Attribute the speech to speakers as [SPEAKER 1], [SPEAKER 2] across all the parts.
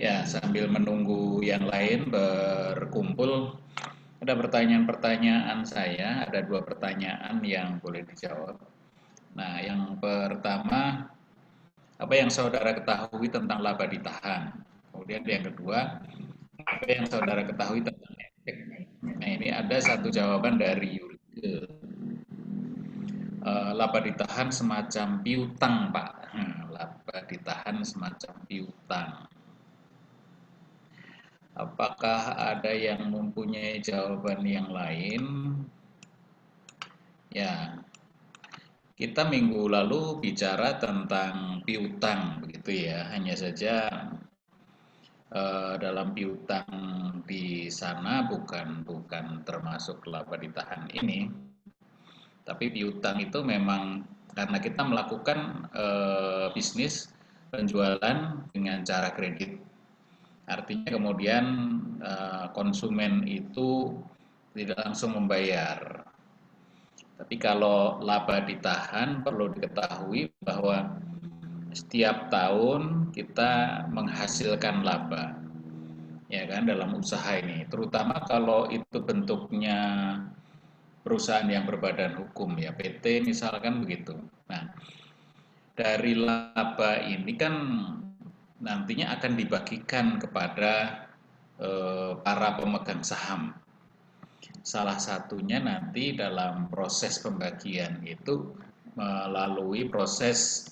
[SPEAKER 1] Ya, sambil menunggu yang lain berkumpul, ada pertanyaan-pertanyaan saya, ada 2 pertanyaan yang boleh dijawab. Nah, yang pertama, apa yang saudara ketahui tentang laba ditahan? Kemudian yang kedua, apa yang saudara ketahui tentang efek? Nah, ini ada satu jawaban dari Yurike. Laba ditahan semacam piutang, Pak. Laba ditahan semacam piutang. Apakah ada yang mempunyai jawaban yang lain? Ya, kita minggu lalu bicara tentang piutang, begitu ya. Hanya saja dalam piutang di sana bukan termasuk laba ditahan ini, tapi piutang itu memang karena kita melakukan bisnis penjualan dengan cara kredit. Artinya kemudian konsumen itu tidak langsung membayar. Tapi kalau laba ditahan perlu diketahui bahwa setiap tahun kita menghasilkan laba, ya kan, dalam usaha ini. Terutama kalau itu bentuknya perusahaan yang berbadan hukum, ya PT misalkan begitu. Nah, dari laba ini kan nantinya akan dibagikan kepada para pemegang saham. Salah satunya nanti dalam proses pembagian itu melalui proses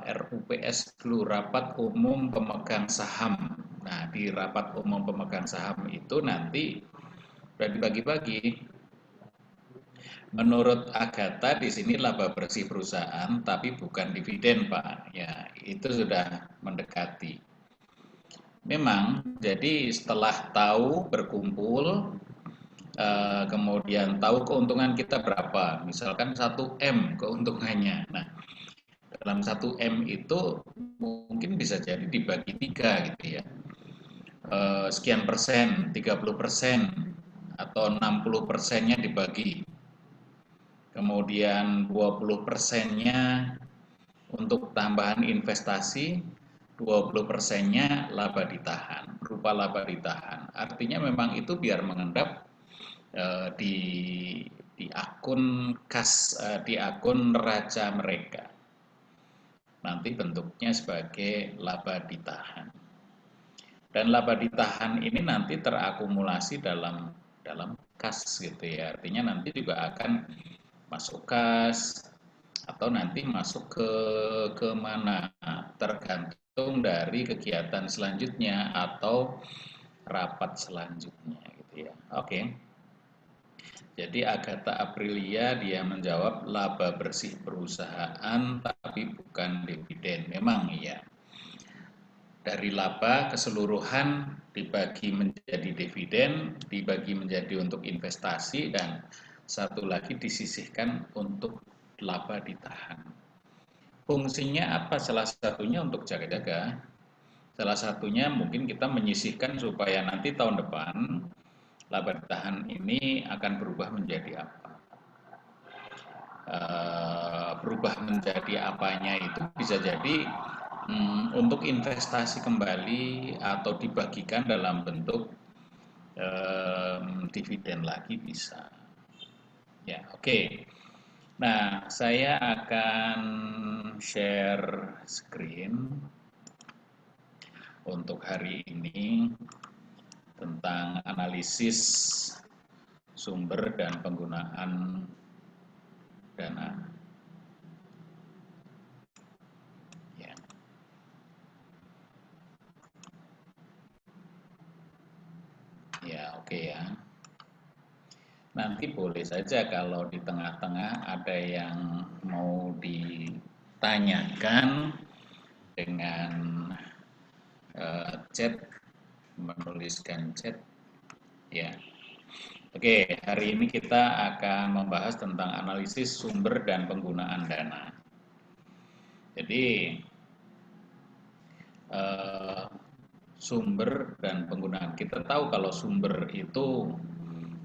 [SPEAKER 1] RUPS dulu, Rapat Umum Pemegang Saham. Nah, di Rapat Umum Pemegang Saham itu nanti sudah dibagi-bagi. Menurut Agatha di sini laba bersih perusahaan, tapi bukan dividen, Pak. Ya, itu sudah mendekati. Memang, jadi setelah tahu berkumpul, kemudian tahu keuntungan kita berapa, misalkan 1M keuntungannya. Nah, dalam 1M itu mungkin bisa jadi dibagi 3 gitu ya. Sekian persen, 30% atau 60%-nya dibagi. Kemudian 20%-nya untuk tambahan investasi, 20%-nya laba ditahan, berupa laba ditahan. Artinya memang itu biar mengendap di akun kas, di akun neraca mereka. Nanti bentuknya sebagai laba ditahan. Dan laba ditahan ini nanti terakumulasi dalam kas gitu ya. Artinya nanti juga akan masuk kas atau nanti masuk ke mana, tergantung dari kegiatan selanjutnya atau rapat selanjutnya gitu ya. Oke. Jadi Agatha Aprilia dia menjawab laba bersih perusahaan tapi bukan dividen. Memang iya. Dari laba keseluruhan dibagi menjadi dividen, dibagi menjadi untuk investasi, dan satu lagi disisihkan untuk laba ditahan. Fungsinya apa? Salah satunya untuk jaga-jaga. Salah satunya mungkin kita menyisihkan supaya nanti tahun depan laba ditahan ini akan berubah menjadi apa. Berubah menjadi apanya itu bisa jadi untuk investasi kembali atau dibagikan dalam bentuk dividen lagi bisa. Ya, oke. Nah, saya akan share screen untuk hari ini tentang analisis sumber dan penggunaan dana. Ya. Ya, oke ya. Nanti boleh saja kalau di tengah-tengah ada yang mau ditanyakan dengan chat, menuliskan chat. Ya. Oke, hari ini kita akan membahas tentang analisis sumber dan penggunaan dana. Jadi sumber dan penggunaan, kita tahu kalau sumber itu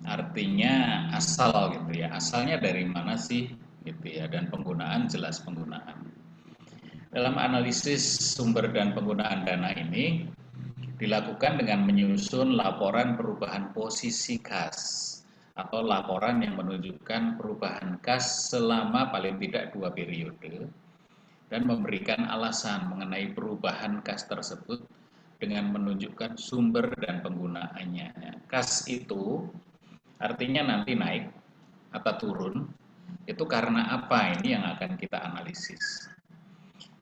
[SPEAKER 1] artinya asal gitu ya, asalnya dari mana sih gitu ya, dan penggunaan jelas penggunaan. Dalam analisis sumber dan penggunaan dana ini dilakukan dengan menyusun laporan perubahan posisi kas atau laporan yang menunjukkan perubahan kas selama paling tidak 2 periode dan memberikan alasan mengenai perubahan kas tersebut dengan menunjukkan sumber dan penggunaannya. Kas itu artinya nanti naik atau turun, itu karena apa, ini yang akan kita analisis.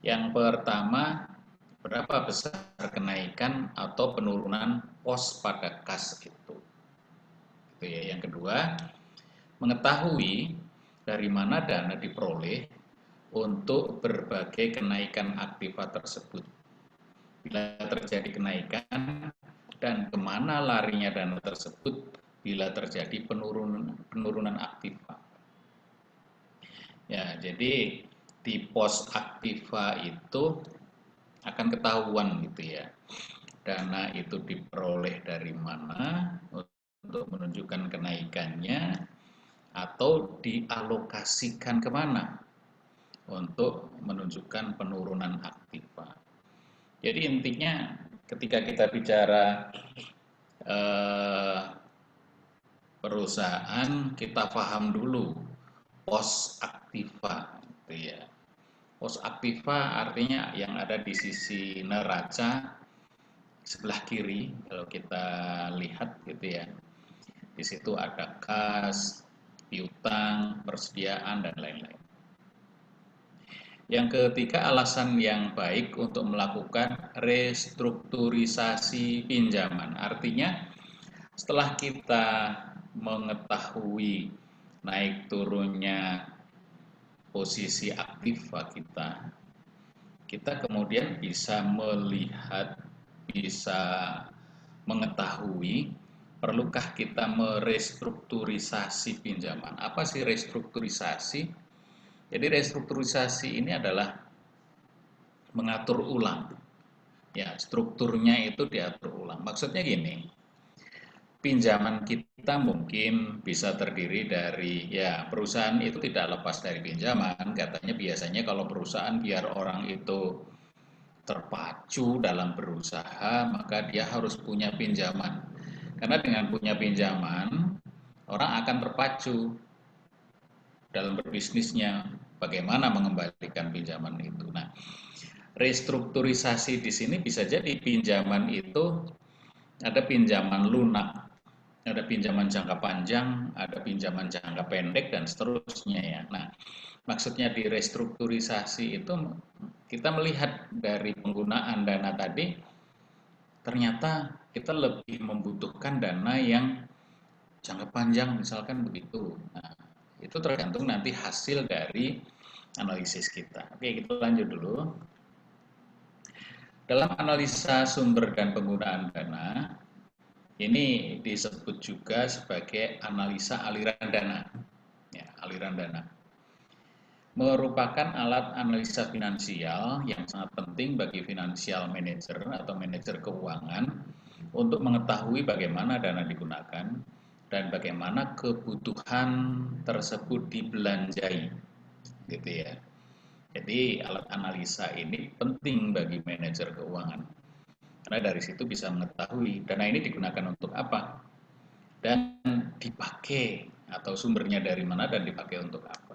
[SPEAKER 1] Yang pertama, berapa besar kenaikan atau penurunan pos pada kas itu. Gitu ya. Yang kedua, mengetahui dari mana dana diperoleh untuk berbagai kenaikan aktiva tersebut. Bila terjadi kenaikan dan kemana larinya dana tersebut bila terjadi penurunan aktiva. Ya, jadi di pos aktiva itu akan ketahuan gitu ya, dana itu diperoleh dari mana untuk menunjukkan kenaikannya atau dialokasikan kemana untuk menunjukkan penurunan aktiva. Jadi intinya ketika kita bicara perusahaan, kita paham dulu pos aktiva gitu ya. Pos aktiva artinya yang ada di sisi neraca sebelah kiri kalau kita lihat gitu ya. Di situ ada kas, piutang, persediaan dan lain-lain. Yang ketiga, alasan yang baik untuk melakukan restrukturisasi pinjaman. Artinya setelah kita mengetahui naik turunnya posisi aktiva kita kemudian bisa melihat, bisa mengetahui perlukah kita merestrukturisasi pinjaman. Apa sih restrukturisasi? Jadi restrukturisasi ini adalah mengatur ulang. Ya, strukturnya itu diatur ulang. Maksudnya gini, pinjaman kita mungkin bisa terdiri dari, ya perusahaan itu tidak lepas dari pinjaman. Katanya biasanya kalau perusahaan biar orang itu terpacu dalam berusaha, maka dia harus punya pinjaman. Karena dengan punya pinjaman, orang akan terpacu dalam berbisnisnya, bagaimana mengembalikan pinjaman itu. Nah, restrukturisasi di sini bisa jadi pinjaman itu ada pinjaman lunak, ada pinjaman jangka panjang, ada pinjaman jangka pendek, dan seterusnya ya. Nah, maksudnya di restrukturisasi itu kita melihat dari penggunaan dana tadi, ternyata kita lebih membutuhkan dana yang jangka panjang misalkan begitu. Nah, itu tergantung nanti hasil dari analisis kita. Oke, kita lanjut dulu. Dalam analisa sumber dan penggunaan dana, ini disebut juga sebagai analisa aliran dana. Ya, aliran dana merupakan alat analisa finansial yang sangat penting bagi financial manager atau manajer keuangan untuk mengetahui bagaimana dana digunakan dan bagaimana kebutuhan tersebut dibelanjai, gitu ya. Jadi alat analisa ini penting bagi manajer keuangan karena dari situ bisa mengetahui dana ini digunakan untuk apa dan dipakai atau sumbernya dari mana dan dipakai untuk apa.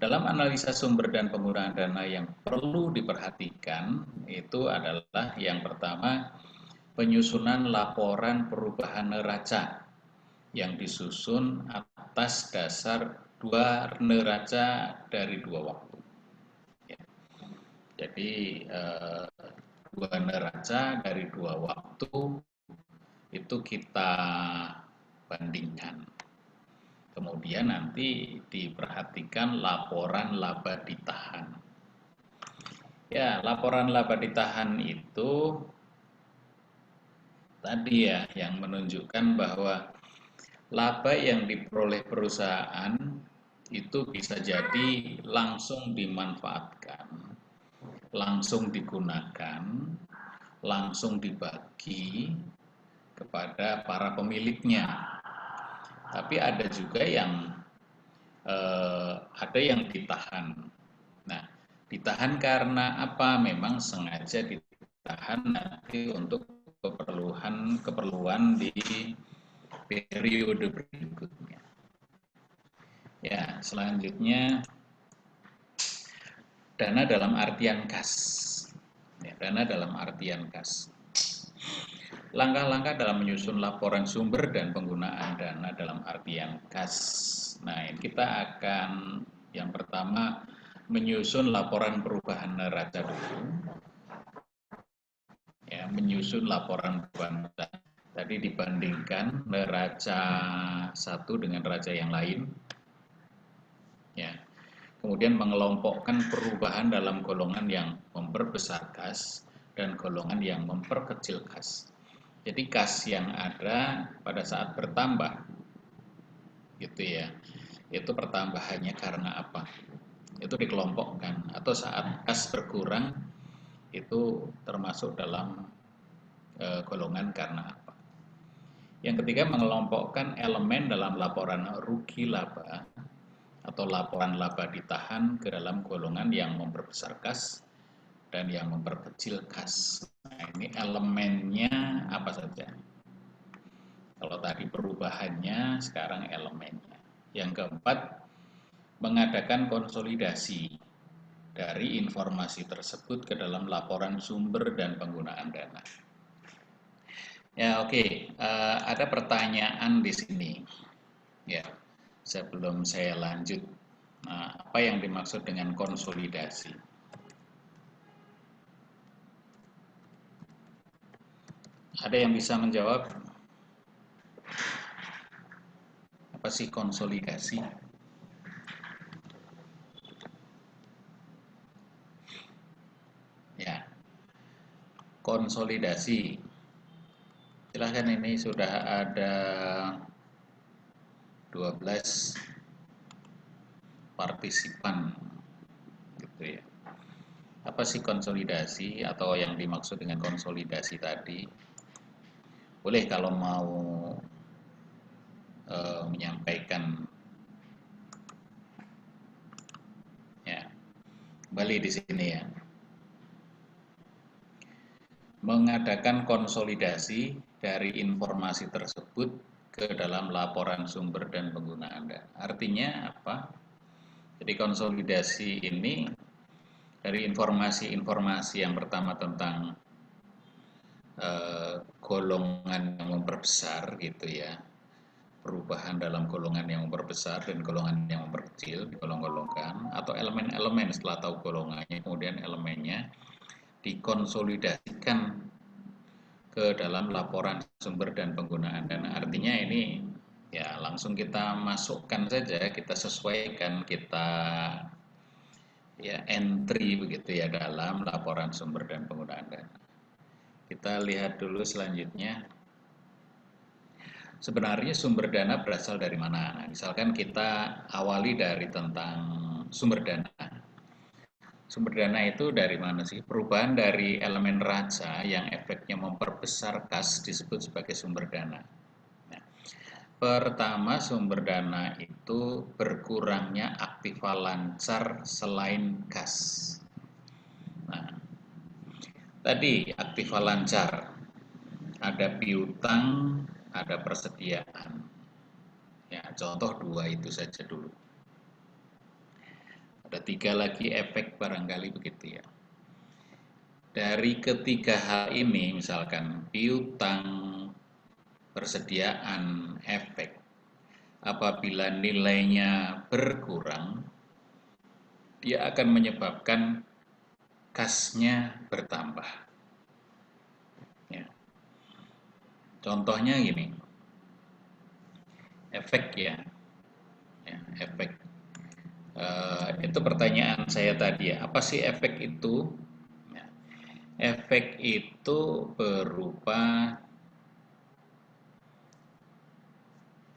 [SPEAKER 1] Dalam analisa sumber dan penggunaan dana yang perlu diperhatikan itu adalah yang pertama, penyusunan laporan perubahan neraca yang disusun atas dasar dua neraca dari dua waktu. Ya. Jadi dua neraca dari dua waktu itu kita bandingkan. Kemudian nanti diperhatikan laporan laba ditahan. Ya, laporan laba ditahan itu tadi ya yang menunjukkan bahwa laba yang diperoleh perusahaan itu bisa jadi langsung dimanfaatkan, langsung digunakan, langsung dibagi kepada para pemiliknya. Tapi ada juga yang ditahan. Nah, Ditahan karena apa? Memang sengaja ditahan nanti untuk keperluan di periode berikutnya. Ya, selanjutnya dana dalam artian kas. Ya, dana dalam artian kas. Langkah-langkah dalam menyusun laporan sumber dan penggunaan dana dalam artian kas. Nah, kita akan yang pertama menyusun laporan perubahan neraca dulu. Ya, menyusun laporan perubahan neraca. Tadi dibandingkan neraca satu dengan neraca yang lain. Ya. Kemudian mengelompokkan perubahan dalam golongan yang memperbesar kas dan golongan yang memperkecil kas. Jadi kas yang ada pada saat bertambah, gitu ya, itu pertambahannya karena apa? Itu dikelompokkan. Atau saat kas berkurang, itu termasuk dalam golongan karena apa? Yang ketiga, mengelompokkan elemen dalam laporan rugi laba atau laporan laba ditahan ke dalam golongan yang memperbesar kas dan yang memperkecil kas. Nah, ini elemennya apa saja? Kalau tadi perubahannya, sekarang elemennya. Yang keempat, mengadakan konsolidasi dari informasi tersebut ke dalam laporan sumber dan penggunaan dana. Ya, oke. Ada pertanyaan di sini. Ya, sebelum saya lanjut. Nah, apa yang dimaksud dengan konsolidasi? Ada yang bisa menjawab? Apa sih konsolidasi? Ya, konsolidasi. Silahkan, ini sudah ada 12 partisipan, gitu ya. Apa sih konsolidasi atau yang dimaksud dengan konsolidasi tadi? Boleh kalau mau menyampaikan, ya, kembali di sini ya. Mengadakan konsolidasi dari informasi tersebut ke dalam laporan sumber dan penggunaan dana. Artinya apa? Jadi konsolidasi ini dari informasi-informasi yang pertama tentang golongan yang memperbesar, gitu ya, perubahan dalam golongan yang memperbesar dan golongan yang memperkecil, digolong-golongkan, atau elemen-elemen setelah tahu golongannya, kemudian elemennya dikonsolidasikan ke dalam laporan sumber dan penggunaan dana. Artinya ini ya langsung kita masukkan saja, kita sesuaikan, kita ya entry begitu ya dalam laporan sumber dan penggunaan dana. Kita lihat dulu selanjutnya. Sebenarnya sumber dana berasal dari mana? Nah, misalkan kita awali dari tentang sumber dana. Sumber dana itu dari mana sih? Perubahan dari elemen neraca yang efeknya memperbesar kas disebut sebagai sumber dana. Nah, pertama, sumber dana itu berkurangnya aktiva lancar selain kas. Nah, tadi aktiva lancar, ada piutang, ada persediaan. Ya, contoh dua itu saja dulu. Ada tiga lagi efek barangkali begitu ya. Dari ketiga hal ini, misalkan piutang, persediaan, efek, apabila nilainya berkurang, dia akan menyebabkan kasnya bertambah. Ya. Contohnya gini, efek ya, efek. Itu pertanyaan saya tadi ya, apa sih efek itu? Ya. Efek itu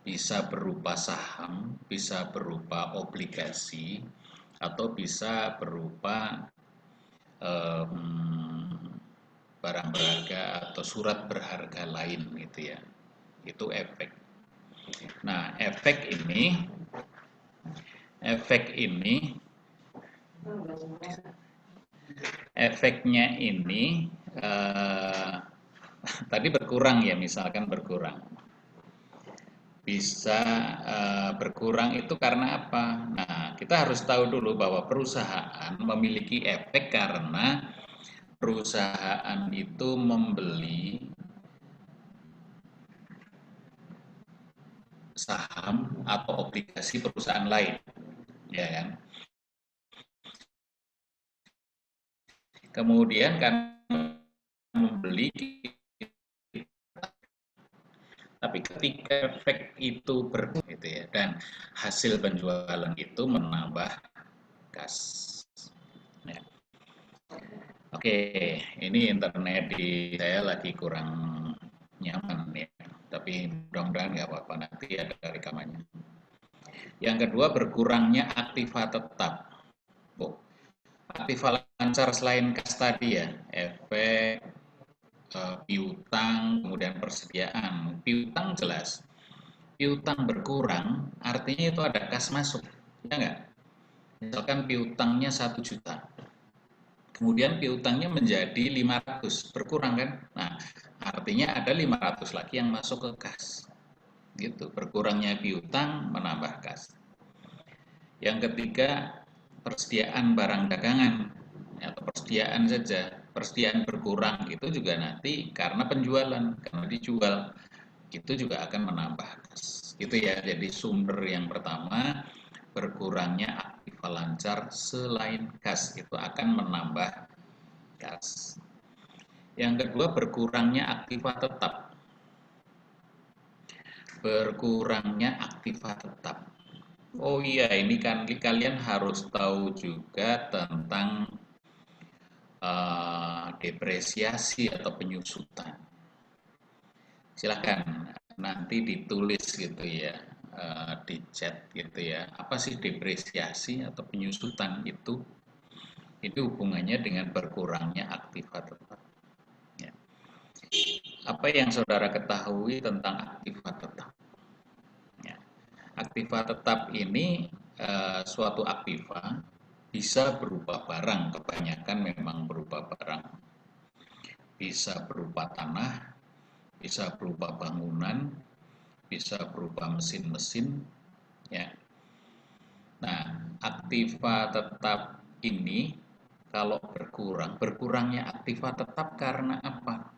[SPEAKER 1] bisa berupa saham, bisa berupa obligasi, atau bisa berupa barang berharga atau surat berharga lain, gitu ya. Itu efek. Nah, efek ini efeknya ini tadi berkurang ya, misalkan berkurang. Bisa berkurang itu karena apa? Nah, kita harus tahu dulu bahwa perusahaan memiliki efek karena perusahaan itu membeli saham atau obligasi perusahaan lain, ya kan? Kemudian kan membeli, tapi ketika efek itu gitu ya, dan hasil penjualan itu menambah kas. Ya. Oke, ini internet di saya lagi kurang nyaman ya, tapi mudah-mudahan nggak apa-apa, nanti ada rekamannya. Yang kedua, berkurangnya aktiva tetap. Oh, aktiva lancar selain kas tadi ya, efek piutang, kemudian persediaan. Piutang jelas, piutang berkurang artinya itu ada kas masuk, ya nggak? Misalkan piutangnya 1 juta, kemudian piutangnya menjadi 500, berkurang kan? Nah, artinya ada 500 lagi yang masuk ke kas. Gitu, berkurangnya piutang menambah kas. Yang ketiga, persediaan barang dagangan atau persediaan saja. Persediaan berkurang itu juga nanti karena penjualan, karena dijual. Itu juga akan menambah kas. Gitu ya. Jadi sumber yang pertama, berkurangnya aktiva lancar selain kas itu akan menambah kas. Yang kedua, berkurangnya aktiva tetap. Berkurangnya aktiva tetap. Oh iya, ini kan kalian harus tahu juga tentang depresiasi atau penyusutan. Silahkan nanti ditulis gitu ya, di chat gitu ya. Apa sih depresiasi atau penyusutan itu? Itu hubungannya dengan berkurangnya aktiva tetap. Ya. Apa yang saudara ketahui tentang aktiva tetap? Ya. Aktiva tetap ini suatu aktiva bisa berupa barang, kebanyakan memang berupa barang. Bisa berupa tanah, bisa berupa bangunan, bisa berupa mesin-mesin, ya. Nah, aktiva tetap ini kalau berkurang, berkurangnya aktiva tetap karena apa?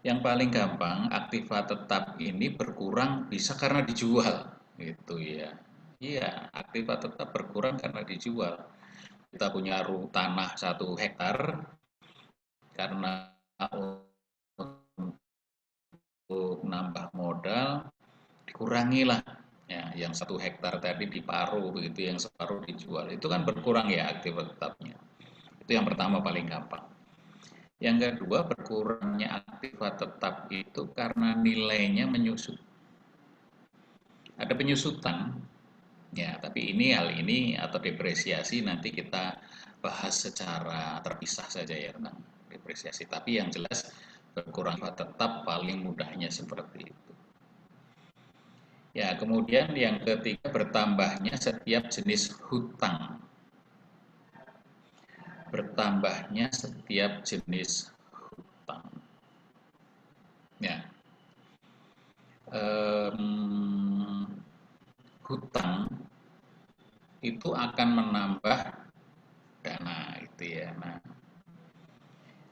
[SPEAKER 1] Yang paling gampang, aktiva tetap ini berkurang bisa karena dijual, gitu ya. Iya, aktiva tetap berkurang karena dijual. Kita punya tanah 1 hektar, karena untuk nambah modal dikurangilah ya, yang 1 hektar tadi diparuh begitu, yang separuh dijual, itu kan berkurang ya aktiva tetapnya. Itu yang pertama paling gampang. Yang kedua, berkurangnya aktiva tetap itu karena nilainya menyusut. Ada penyusutan ya, tapi ini hal ini atau depresiasi nanti kita bahas secara terpisah saja ya tentang depresiasi. Tapi yang jelas berkurang tetap paling mudahnya seperti itu. Ya, kemudian yang ketiga, bertambahnya setiap jenis hutang. Bertambahnya setiap jenis hutang. Ya, hutang itu akan menambah dana itu ya. Nah,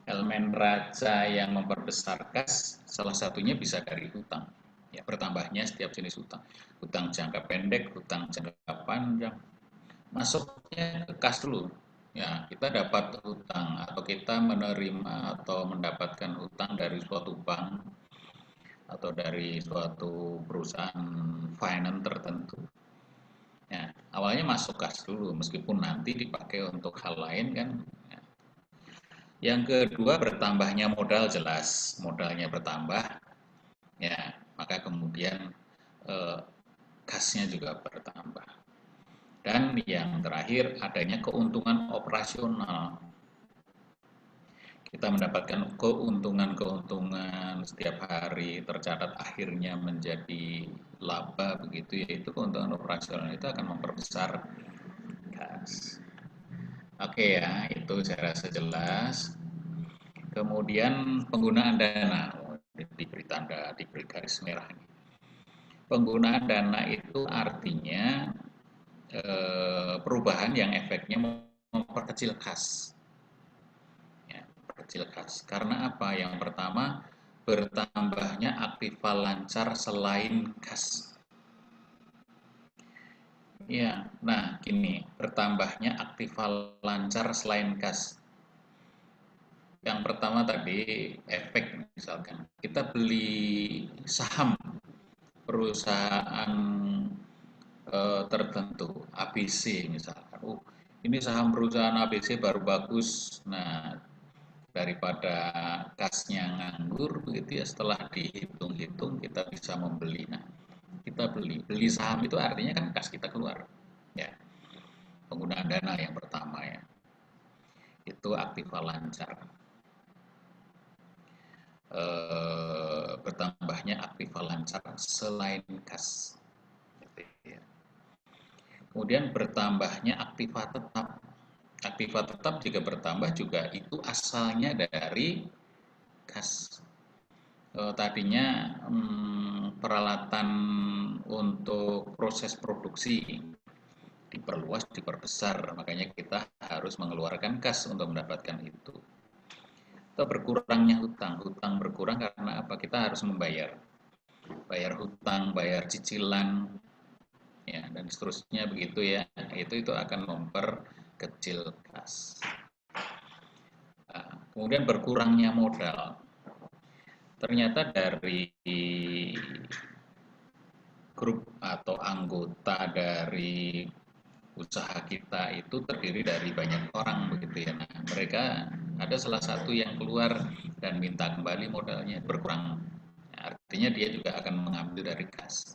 [SPEAKER 1] elemen raja yang memperbesar kas salah satunya bisa dari hutang. Ya, bertambahnya setiap jenis hutang. Hutang jangka pendek, hutang jangka panjang. Masuknya ke kas dulu. Ya, kita dapat hutang atau kita menerima atau mendapatkan hutang dari suatu bank atau dari suatu perusahaan finance tertentu. Ya, awalnya masuk kas dulu meskipun nanti dipakai untuk hal lain kan. Ya. Yang kedua, bertambahnya modal, jelas modalnya bertambah. Ya, maka kemudian kasnya juga bertambah. Dan yang terakhir, adanya keuntungan operasional. Kita mendapatkan keuntungan-keuntungan setiap hari, tercatat akhirnya menjadi laba begitu, yaitu keuntungan operasional itu akan memperbesar kas. Oke ya, itu saya rasa jelas. Kemudian penggunaan dana, diberi tanda, diberi garis merah ini. Penggunaan dana itu artinya perubahan yang efeknya memperkecil kas. Ya, memperkecil kas. Karena apa? Yang pertama, bertambahnya aktiva lancar selain kas. Ya, nah gini, bertambahnya aktiva lancar selain kas. Yang pertama tadi efek misalkan kita beli saham perusahaan tertentu ABC misalkan. Ini saham perusahaan ABC baru bagus. Nah, daripada kasnya nganggur begitu ya, setelah dihitung-hitung kita bisa membeli. Nah, kita beli saham itu artinya kan kas kita keluar. Ya, penggunaan dana yang pertama ya. Itu aktiva lancar. Bertambahnya aktiva lancar selain kas. Gitu ya. Kemudian bertambahnya aktiva tetap. Aktiva tetap jika bertambah juga itu asalnya dari kas. Tadinya peralatan untuk proses produksi diperluas, diperbesar, makanya kita harus mengeluarkan kas untuk mendapatkan itu. Atau berkurangnya hutang, hutang berkurang karena apa? Kita harus membayar, bayar hutang, bayar cicilan, ya dan seterusnya begitu ya. Itu akan memperkecil kas. Nah, kemudian berkurangnya modal. Ternyata dari grup atau anggota dari usaha kita itu terdiri dari banyak orang begitu ya. Nah, mereka ada salah satu yang keluar dan minta kembali modalnya berkurang. Artinya dia juga akan mengambil dari kas.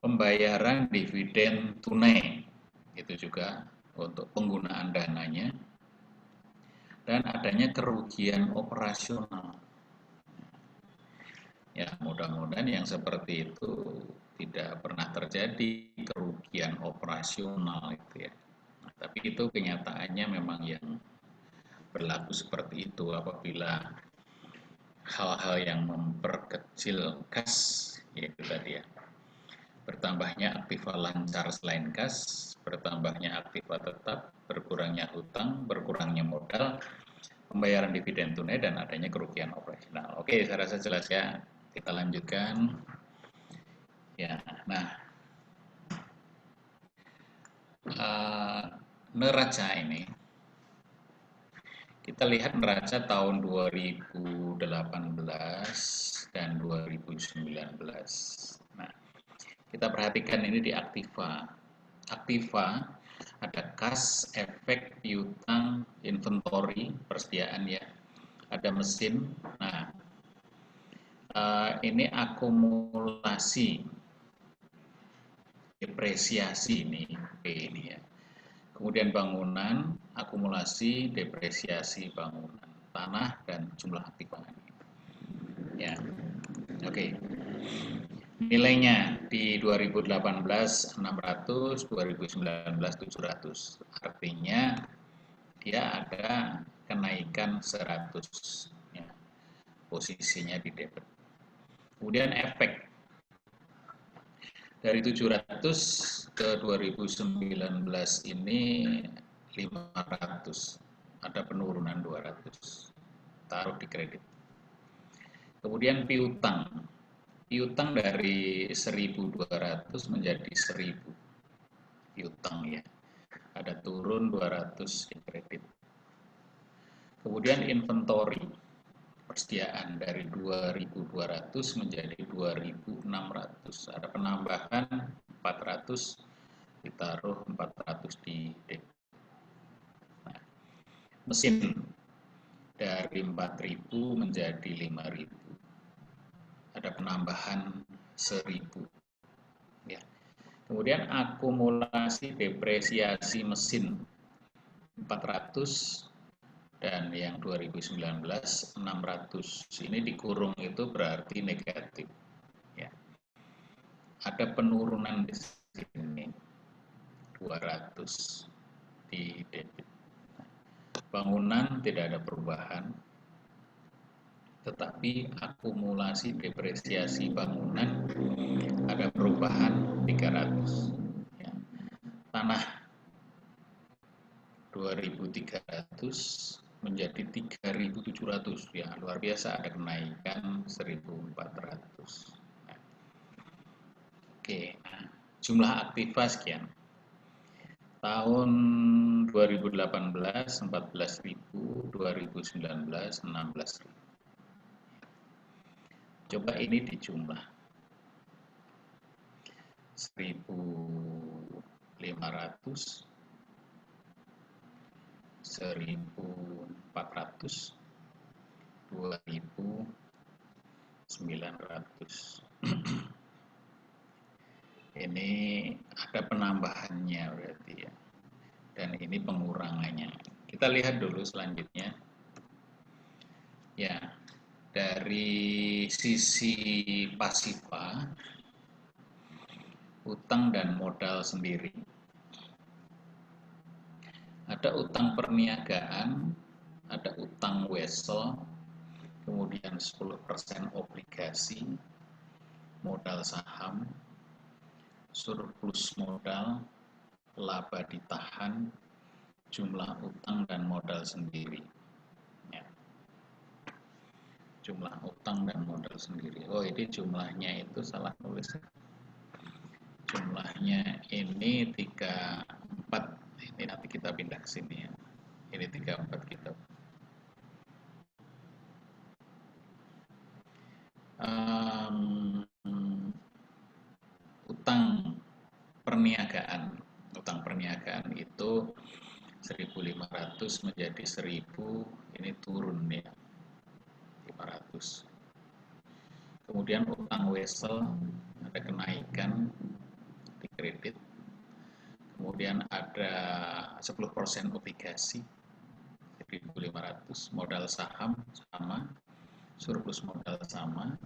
[SPEAKER 1] Pembayaran dividen tunai itu juga untuk penggunaan dananya dan adanya kerugian operasional. Ya, mudah-mudahan yang seperti itu tidak pernah terjadi kerugian operasional itu ya. Nah, tapi itu kenyataannya memang yang berlaku seperti itu apabila hal-hal yang memperkecil kas, yaitu tadi ya, bertambahnya aktiva lancar selain kas, bertambahnya aktiva tetap, berkurangnya hutang, berkurangnya modal, pembayaran dividen tunai, dan adanya kerugian operasional. Oke, saya rasa jelas ya. Kita lanjutkan. Ya, nah, neraca ini kita lihat neraca tahun 2018 dan 2019. Nah, kita perhatikan ini di aktiva. Aktiva ada kas, efek, piutang, inventory, persediaan ya. Ada mesin. Nah, ini akumulasi depresiasi ini P ini ya. Kemudian bangunan, akumulasi, depresiasi bangunan, tanah, dan jumlah aktif pangan. Ya, oke. Nilainya di 2018 600, 2019 700. Artinya dia ada kenaikan 100. Ya, posisinya di debit. Kemudian efek dari 700 ke 2019 ini 500, ada penurunan 200, taruh di kredit. Kemudian piutang, piutang dari 1.200 menjadi 1.000 piutang ya, ada turun 200 di kredit. Kemudian inventory, persediaan dari 2.200 menjadi 2.600, ada penambahan 400, ditaruh 400 di debit. Nah, mesin dari 4.000 menjadi 5.000, ada penambahan 1.000 ya. Kemudian akumulasi depresiasi mesin 400 dan yang 2019 600. Ini dikurung itu berarti negatif ya. Ada penurunan di sini 200. di debit. Bangunan tidak ada perubahan, tetapi akumulasi depresiasi bangunan ada perubahan 300. Ya. Tanah 2.300 menjadi 3.700, ya luar biasa, ada kenaikan 1.400. Nah, oke, nah, jumlah aktiva sekian. Tahun 2018 14.000, 2019 16.000. Coba ini dijumlah 1.500, 1.400, 2.900. Ini ada penambahannya berarti ya. Dan ini pengurangannya. Kita lihat dulu selanjutnya. Ya, dari sisi pasifa, utang dan modal sendiri. Ada utang perniagaan, ada utang wesel, kemudian 10% obligasi, modal saham, surplus modal, laba ditahan, jumlah utang dan modal sendiri. Ya. Jumlah utang dan modal sendiri. Oh, ini jumlahnya itu salah nulis. Jumlahnya ini 34. Ini nanti kita pindah ke sini ya. Ini 34 kita. Utang perniagaan. Utang perniagaan itu 1.500 menjadi 1.000, ini turun ya. 500. Kemudian utang wesel ada kenaikan di kredit. Kemudian ada 10% obligasi 1.500, modal saham sama, surplus modal sama,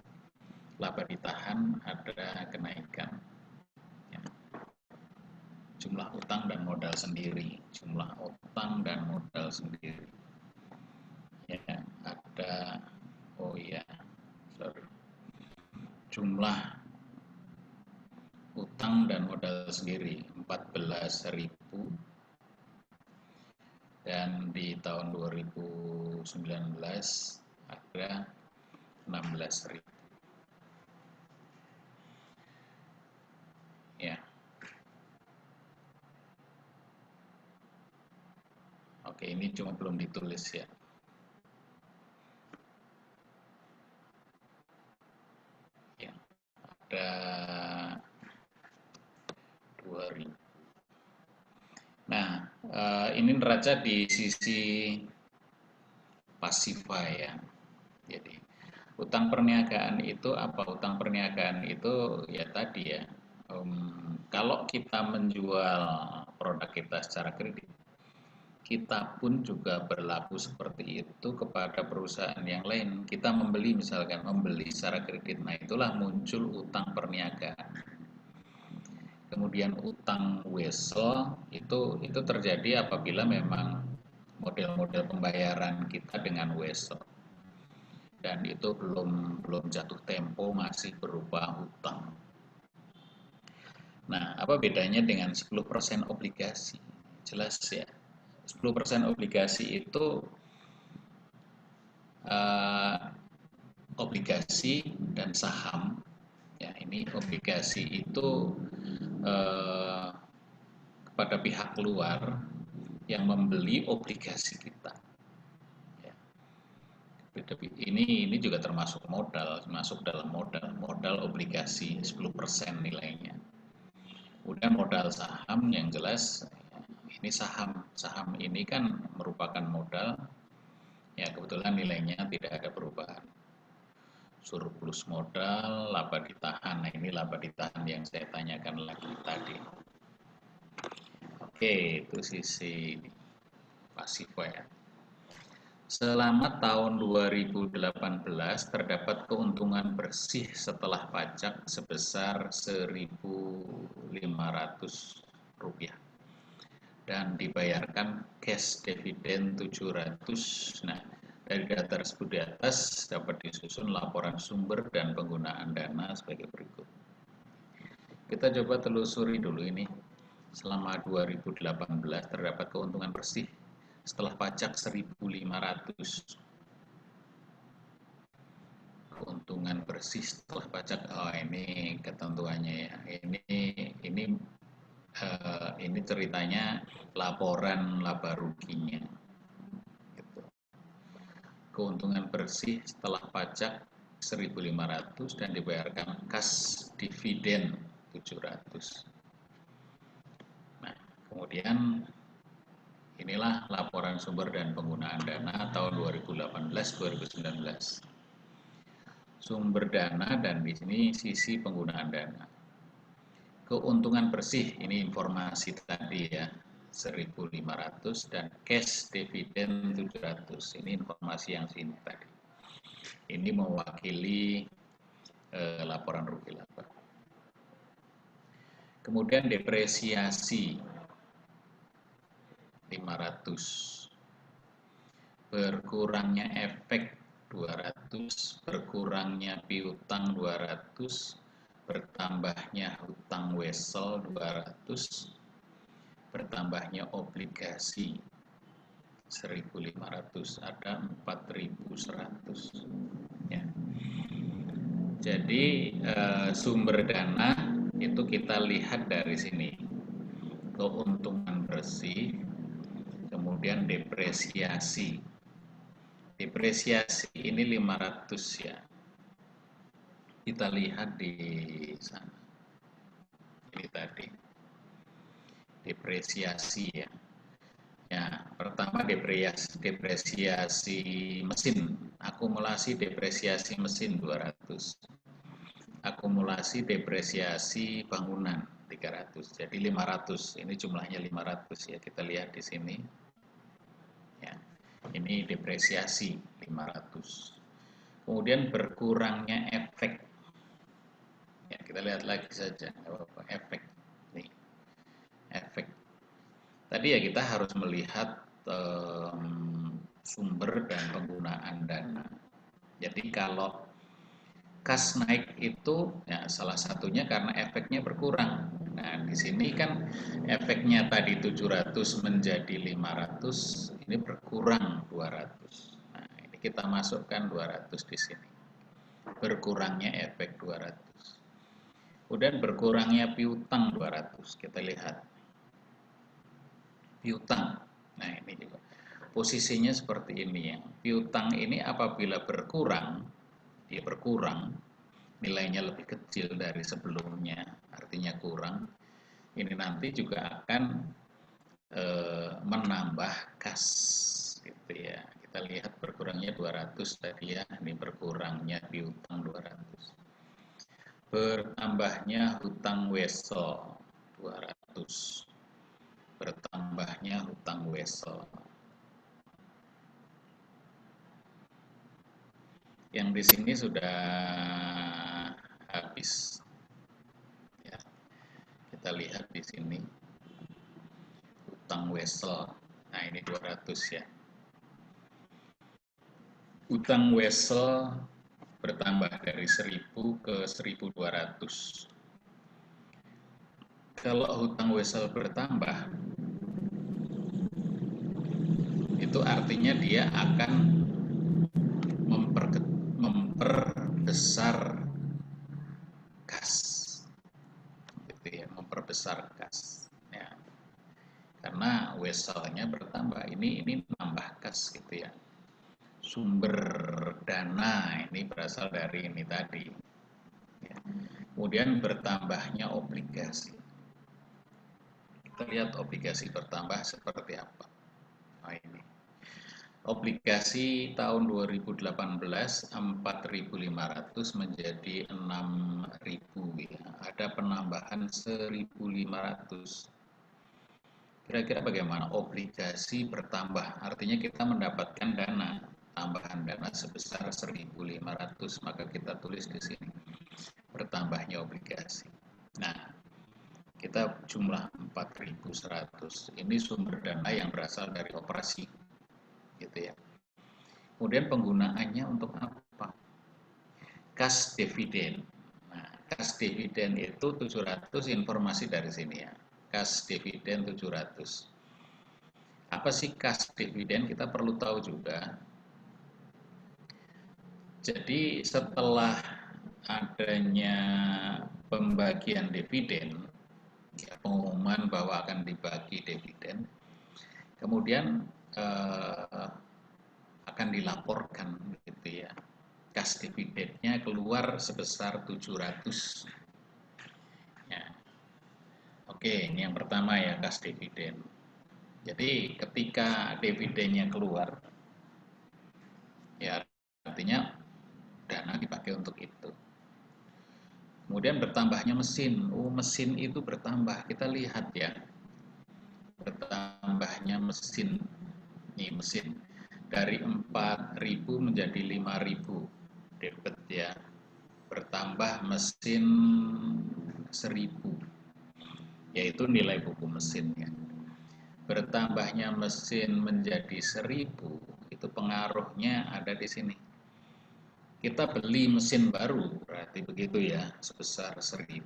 [SPEAKER 1] laba ditahan ada kenaikan. Ya. Jumlah utang dan modal sendiri, jumlah utang dan modal sendiri. Ya, ada, oh ya, sorry. Jumlah utang dan modal sendiri 14.000, dan di tahun 2019 ada 16.000. Ya. Oke, ini cuma belum ditulis ya. Ya. Ada 2.000. Nah, ini neraca di sisi pasifa ya. Jadi utang perniagaan itu apa? Utang perniagaan itu ya tadi ya. Kalau kita menjual produk kita secara kredit, kita pun juga berlaku seperti itu kepada perusahaan yang lain. Kita membeli, misalkan membeli secara kredit, nah itulah muncul utang perniagaan. Kemudian utang wesel itu terjadi apabila memang model-model pembayaran kita dengan wesel dan itu belum jatuh tempo, masih berupa utang. Nah, apa bedanya dengan 10% obligasi? Jelas ya. 10% obligasi itu obligasi dan saham. Ya, ini obligasi itu kepada pihak luar yang membeli obligasi kita. Ya. Ini juga termasuk modal, masuk dalam modal obligasi 10% nilainya. Kemudian modal saham yang jelas ini saham ini kan merupakan modal, ya kebetulan nilainya tidak ada perubahan. Surplus modal, laba ditahan. Nah, ini laba ditahan yang saya tanyakan lagi tadi. Oke, itu sisi pasifa ya. Selama tahun 2018 terdapat keuntungan bersih setelah pajak sebesar Rp1.500. dan dibayarkan cash dividen 700. Nah, dari data tersebut di atas dapat disusun laporan sumber dan penggunaan dana sebagai berikut. Kita coba telusuri dulu ini. Selama 2018 terdapat keuntungan bersih setelah pajak 1.500. Keuntungan bersih setelah pajak. Oh, ini ketentuannya ya. Ini ceritanya laporan laba ruginya. Gitu. Keuntungan bersih setelah pajak 1.500 dan dibayarkan kas dividen 700. Nah, kemudian inilah laporan sumber dan penggunaan dana tahun 2018-2019. Sumber dana dan di sini sisi penggunaan dana. Keuntungan bersih, ini informasi tadi ya, 1.500 dan cash dividen 700. Ini informasi yang sini tadi. Ini mewakili laporan rugi laba. Kemudian depresiasi 500. Berkurangnya efek 200, berkurangnya piutang 200, bertambahnya hutang wesel 200, bertambahnya obligasi 1.500, ada 4.100 ya. Jadi sumber dana itu kita lihat dari sini, keuntungan bersih, kemudian depresiasi. Depresiasi ini 500 ya. Kita lihat di sana. Ini tadi. Depresiasi ya. Ya, pertama depresiasi mesin. Akumulasi depresiasi mesin 200. Akumulasi depresiasi bangunan 300. Jadi 500. Ini jumlahnya 500 ya. Kita lihat di sini. Ya. Ini depresiasi 500. Kemudian berkurangnya efek. Ya, kita lihat lagi saja. Efek. Nih. Efek. Tadi ya kita harus melihat sumber dan penggunaan dana. Jadi kalau kas naik itu ya salah satunya karena efeknya berkurang. Nah, di sini kan efeknya tadi 700 menjadi 500, ini berkurang 200. Nah, ini kita masukkan 200 di sini. Berkurangnya efek 200. Kemudian berkurangnya piutang 200. Kita lihat. Piutang. Nah, ini juga. Posisinya seperti ini ya. Piutang ini apabila berkurang, dia berkurang, nilainya lebih kecil dari sebelumnya, artinya kurang, ini nanti juga akan menambah kas gitu ya. Kita lihat berkurangnya 200 tadi ya, ini berkurangnya piutang 200. Bertambahnya hutang wesel 200. Bertambahnya hutang wesel. Yang di sini sudah habis. Ya. Kita lihat di sini hutang wesel. Nah, ini 200 ya. Hutang wesel bertambah dari 1.000 ke 1.200. Kalau hutang wesel bertambah, itu artinya dia akan memperbesar kas, gitu ya, memperbesar kas. Ya. Karena weselnya bertambah, ini nambah kas gitu ya. Sumber dana ini berasal dari ini tadi. Ya. Kemudian bertambahnya obligasi. Kita lihat obligasi bertambah seperti apa. Nah, ini. Obligasi tahun 2018 4.500 menjadi 6.000 ya. Ada penambahan 1.500. Kira-kira bagaimana? Obligasi bertambah, artinya kita mendapatkan dana, tambahan dana sebesar 1.500, maka kita tulis di sini bertambahnya obligasi. Nah, Kita jumlah 4.100. Ini sumber dana yang berasal dari operasi, gitu ya. Kemudian penggunaannya untuk apa? Kas dividen. Nah, kas dividen itu 700, informasi dari sini ya. Kas dividen 700. Apa sih kas dividen? Kita perlu tahu juga. Jadi setelah adanya pembagian dividen, ya, pengumuman bahwa akan dibagi dividen, kemudian akan dilaporkan, gitu ya. Kas dividennya keluar sebesar 700. Ya. Oke, ini yang pertama ya, kas dividen. Jadi ketika dividennya keluar, ya artinya dana dipakai untuk itu. Kemudian bertambahnya mesin. Mesin itu bertambah. Kita lihat ya, bertambahnya mesin. Nih mesin dari 4.000 menjadi 5.000 debit ya. Bertambah mesin 1.000, yaitu nilai buku mesinnya. Bertambahnya mesin menjadi 1.000, itu pengaruhnya ada di sini. Kita beli mesin baru, berarti begitu ya, sebesar 1.000.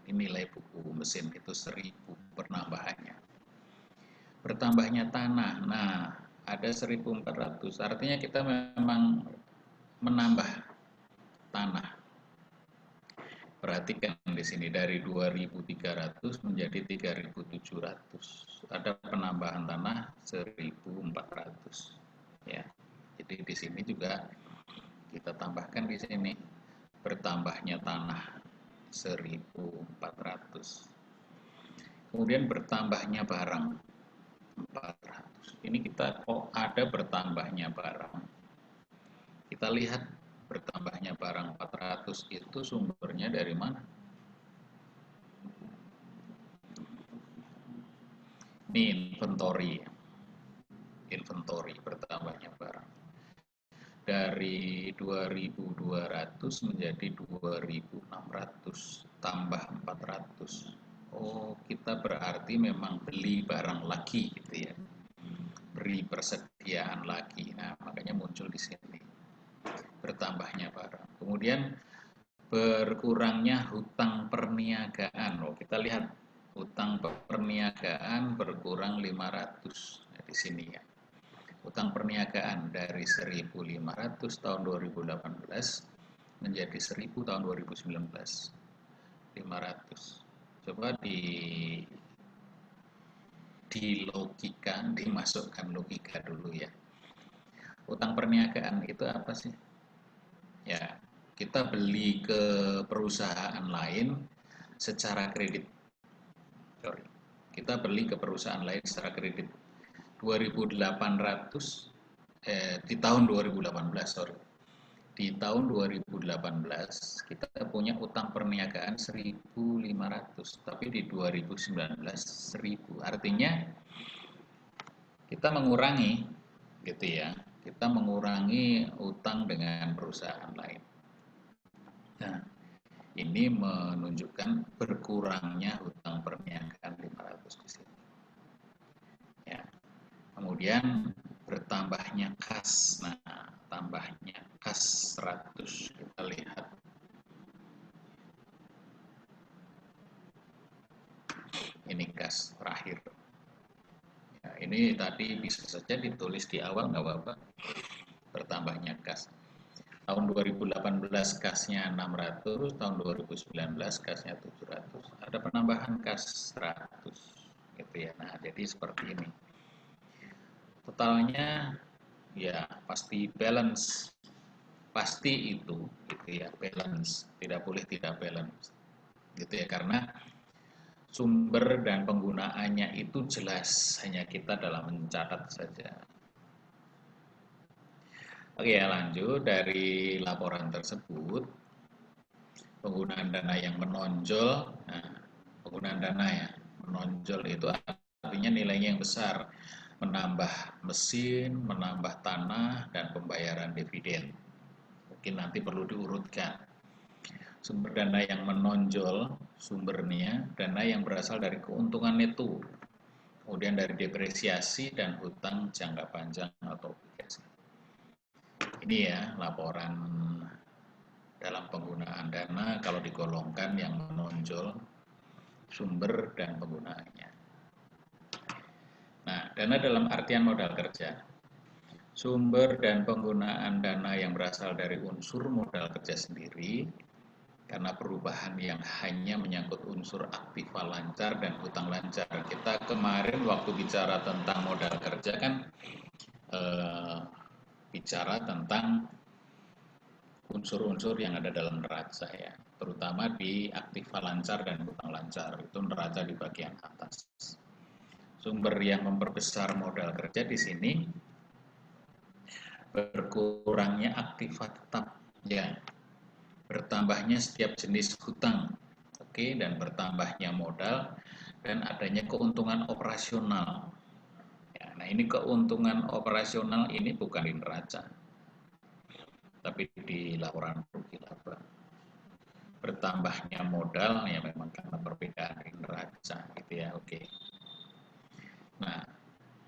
[SPEAKER 1] Ini nilai buku mesin itu 1.000 penambahannya. Bertambahnya tanah, nah ada 1.400, artinya kita memang menambah tanah. Perhatikan di sini dari 2.300 menjadi 3.700. Ada penambahan tanah 1.400. Ya. Jadi di sini juga kita tambahkan di sini bertambahnya tanah 1.400. Kemudian bertambahnya barang 400. Ini kita kok ada bertambahnya barang. Kita lihat bertambahnya barang 400 itu sumbernya dari mana? Ini inventory bertambahnya barang. Dari 2.200 menjadi 2.600 tambah 400. Oh, kita berarti memang beli barang lagi gitu ya. Beri persediaan lagi. Nah, makanya muncul di sini. Bertambahnya barang. Kemudian berkurangnya hutang perniagaan. Oh, kita lihat hutang perniagaan berkurang 500. Nah, di sini ya. Hutang perniagaan dari 1.500 tahun 2018 menjadi 1.000 tahun 2019. 500. Coba dilogikan, dimasukkan logika dulu ya. Hutang perniagaan itu apa sih? Ya, kita beli ke perusahaan lain secara kredit. Sorry. Kita beli ke perusahaan lain secara kredit. 2.800 di tahun 2018, sorry. Di tahun 2018 kita punya utang perniagaan 1.500, tapi di 2019 1.000. Artinya kita mengurangi, gitu ya. Kita mengurangi utang dengan perusahaan lain. Nah, ini menunjukkan berkurangnya hutang perniagaan 500 di sini. Ya. Kemudian bertambahnya kas. Nah, tambahnya kas 100. Kita lihat. Ini kas terakhir. Ya, ini tadi bisa saja ditulis di awal, nggak apa-apa. Bertambahnya kas. Tahun 2018 kasnya 600, tahun 2019 kasnya 700. Ada penambahan kas 100. Gitu ya. Nah, jadi seperti ini. Totalnya ya pasti balance. Pasti itu gitu ya, balance. Tidak boleh tidak balance. Gitu ya, karena sumber dan penggunaannya itu jelas, hanya kita dalam mencatat saja. Oke, lanjut dari laporan tersebut, penggunaan dana yang menonjol. Nah, penggunaan dana ya menonjol itu artinya nilainya yang besar, menambah mesin, menambah tanah, dan pembayaran dividen. Mungkin nanti perlu diurutkan. sumber dana yang menonjol sumbernya, dana yang berasal dari keuntungan neto, kemudian dari depresiasi dan hutang jangka panjang atau obligasi. Ini ya laporan dalam penggunaan dana kalau digolongkan yang menonjol sumber dan penggunaannya. Nah, dana dalam artian modal kerja. Sumber dan penggunaan dana yang berasal dari unsur modal kerja sendiri, karena perubahan yang hanya menyangkut unsur aktiva lancar dan hutang lancar. Kita kemarin waktu bicara tentang modal kerja kan bicara tentang unsur-unsur yang ada dalam neraca ya, terutama di aktiva lancar dan hutang lancar, itu neraca di bagian atas. Sumber yang memperbesar modal kerja di sini berkurangnya aktiva tetap ya, bertambahnya setiap jenis hutang, oke, dan bertambahnya modal dan adanya keuntungan operasional. Ya, nah ini keuntungan operasional ini bukan di neraca, tapi di laporan rugi laba. Bertambahnya modal ya memang karena perbedaan di neraca gitu ya, oke. Nah,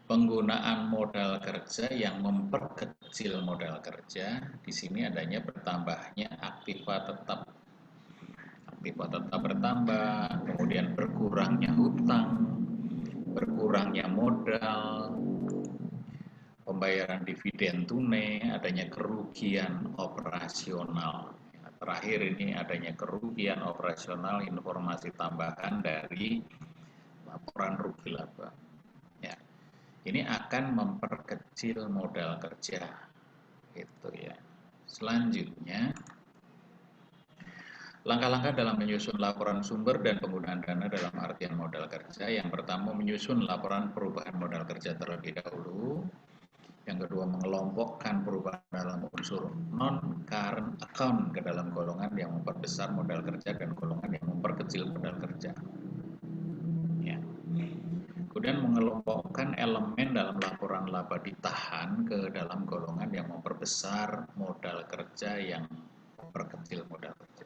[SPEAKER 1] penggunaan modal kerja yang memperkecil modal kerja, di sini adanya bertambahnya aktiva tetap. Aktiva tetap bertambah, kemudian berkurangnya hutang, berkurangnya modal, pembayaran dividen tunai, adanya kerugian operasional. Terakhir ini adanya kerugian operasional, informasi tambahan dari laporan rugi laba. Ya. Ini akan memperkecil modal kerja, gitu ya. Selanjutnya, langkah-langkah dalam menyusun laporan sumber dan penggunaan dana dalam artian modal kerja. Yang pertama, menyusun laporan perubahan modal kerja terlebih dahulu. Yang kedua, mengelompokkan perubahan dalam unsur non-current account ke dalam golongan yang memperbesar modal kerja dan golongan yang memperkecil modal kerja. Ya. Kemudian mengelompokkan elemen dalam laporan laba ditahan ke dalam golongan yang memperbesar modal kerja, yang memperkecil modal kerja,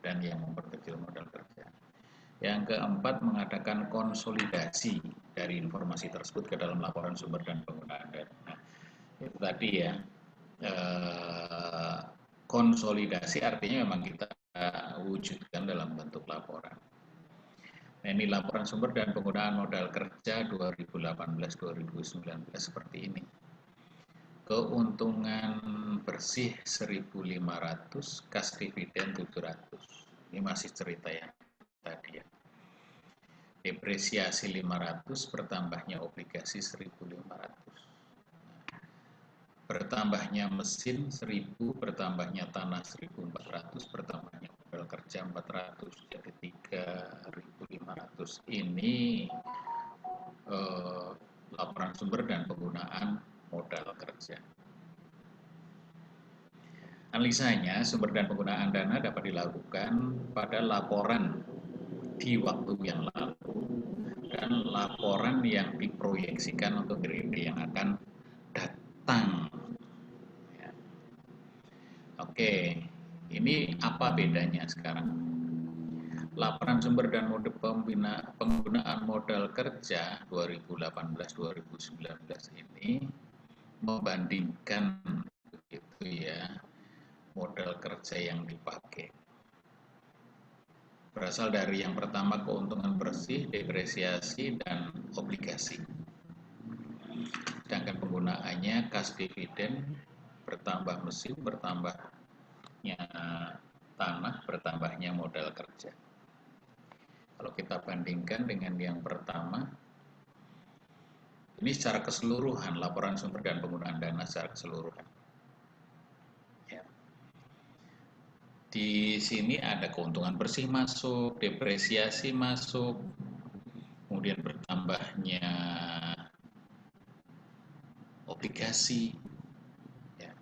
[SPEAKER 1] dan yang memperkecil modal kerja. Yang keempat, mengadakan konsolidasi dari informasi tersebut ke dalam laporan sumber dan penggunaan dana. Nah, itu tadi ya, konsolidasi artinya memang kita wujudkan dalam bentuk laporan. Nah, ini laporan sumber dan penggunaan modal kerja 2018-2019 seperti ini. Keuntungan bersih 1.500, kas dividen 700. Ini masih cerita yang tadi ya. Depresiasi 500, bertambahnya obligasi 1.500. Bertambahnya mesin 1.000, bertambahnya tanah 1.400, bertambahnya modal kerja 400, jadi 3.500. Ini laporan sumber dan penggunaan modal kerja. Analisanya, sumber dan penggunaan dana dapat dilakukan pada laporan di waktu yang lalu dan laporan yang diproyeksikan untuk periode yang akan datang. Ya. Oke, ini apa bedanya sekarang? Laporan sumber dan mode penggunaan modal kerja 2018-2019 ini membandingkan begitu ya, modal kerja yang dipakai. Berasal dari yang pertama keuntungan bersih, depresiasi, dan obligasi. Sedangkan penggunaannya kas dividen, bertambah mesin, bertambahnya tanah, bertambahnya modal kerja. Kalau kita bandingkan dengan yang pertama, ini secara keseluruhan, laporan sumber dan penggunaan dana secara keseluruhan. Ya. Di sini ada keuntungan bersih masuk, depresiasi masuk, kemudian bertambahnya obligasi. Ya.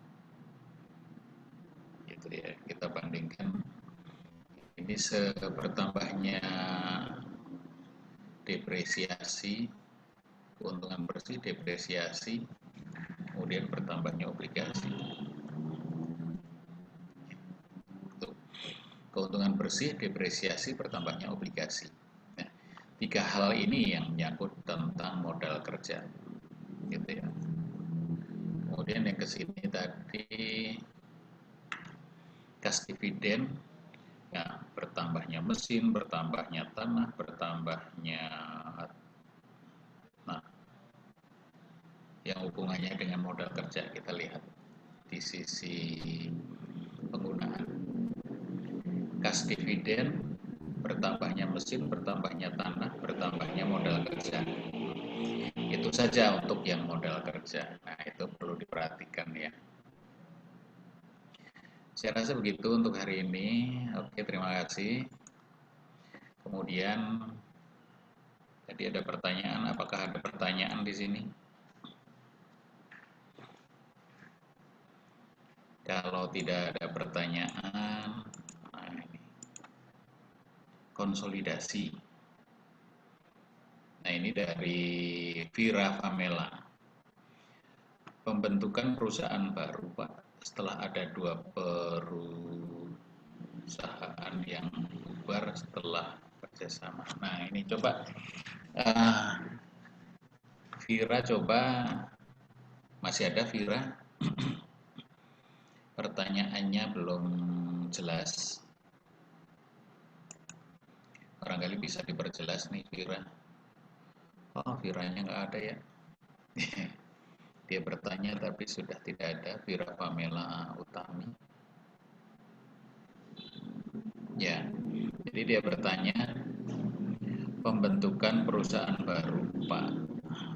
[SPEAKER 1] Gitu ya, kita bandingkan. Ini bertambahnya depresiasi, keuntungan bersih, depresiasi, kemudian bertambahnya obligasi. keuntungan bersih, depresiasi, bertambahnya obligasi. Nah, 3 hal ini yang menyangkut tentang modal kerja, gitu ya. Kemudian yang ke sini tadi kas dividen, ya, bertambahnya mesin, bertambahnya tanah, bertambahnya, nah, yang hubungannya dengan modal kerja kita lihat di sisi penggunaan. Kas dividen, bertambahnya mesin, bertambahnya tanah, bertambahnya modal kerja. Itu saja untuk yang modal kerja. Nah, itu perlu diperhatikan ya. Saya rasa begitu untuk hari ini. Oke, terima kasih. Kemudian tadi ada pertanyaan, apakah ada pertanyaan di sini? Kalau tidak ada pertanyaan, nah ini, konsolidasi. Nah, ini dari Vira Famela. Pembentukan perusahaan baru, Pak. Setelah ada 2 perusahaan yang bubar setelah kerjasama. Nah, ini coba Vira, coba masih ada Vira? Pertanyaannya belum jelas. Barangkali bisa diperjelas nih Vira. Oh, Viranya nggak ada ya. Dia bertanya tapi sudah tidak ada. Vira Pamela Utami. Ya, jadi dia bertanya pembentukan perusahaan baru, Pak.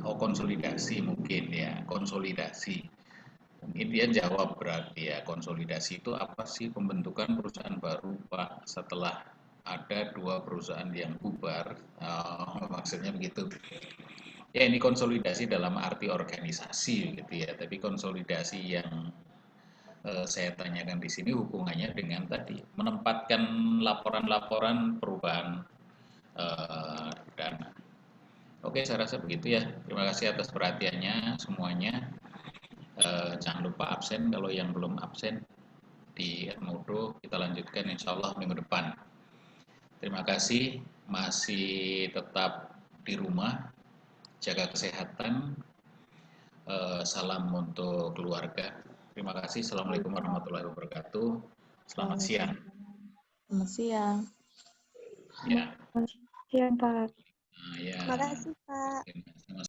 [SPEAKER 1] Oh, konsolidasi mungkin ya, konsolidasi. Mungkin dia jawab berarti ya, konsolidasi itu apa sih, pembentukan perusahaan baru, Pak, setelah ada 2 perusahaan yang bubar. Oh, maksudnya begitu. Ya, ini konsolidasi dalam arti organisasi gitu ya, tapi konsolidasi yang saya tanyakan di sini hubungannya dengan tadi menempatkan laporan-laporan perubahan dana. Oke, saya rasa begitu ya. Terima kasih atas perhatiannya semuanya. Jangan lupa absen kalau yang belum absen di Edmodo. Kita lanjutkan insya Allah minggu depan. Terima kasih, masih tetap di rumah, jaga kesehatan, salam untuk keluarga. Terima kasih. Assalamualaikum warahmatullahi wabarakatuh. Selamat siang.
[SPEAKER 2] Selamat siang.
[SPEAKER 1] Ya.
[SPEAKER 3] Selamat siang, Pak.
[SPEAKER 1] Nah, ya.
[SPEAKER 3] Terima kasih, Pak.
[SPEAKER 1] Terima kasih.